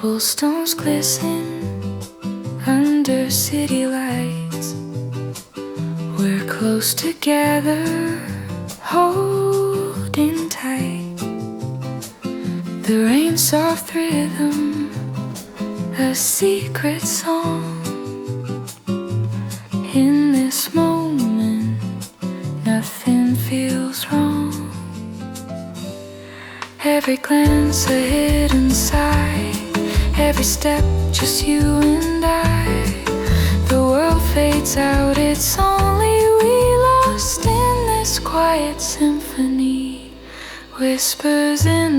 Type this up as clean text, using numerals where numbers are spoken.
Cobblestones glisten under city lights. We're close together, holding tight. The rain's soft rhythm, a secret song. In this moment, nothing feels wrong. Every glance a hidden sigh, every step just you and I. The world fades out, it's only we lost in this quiet symphony. Whispers in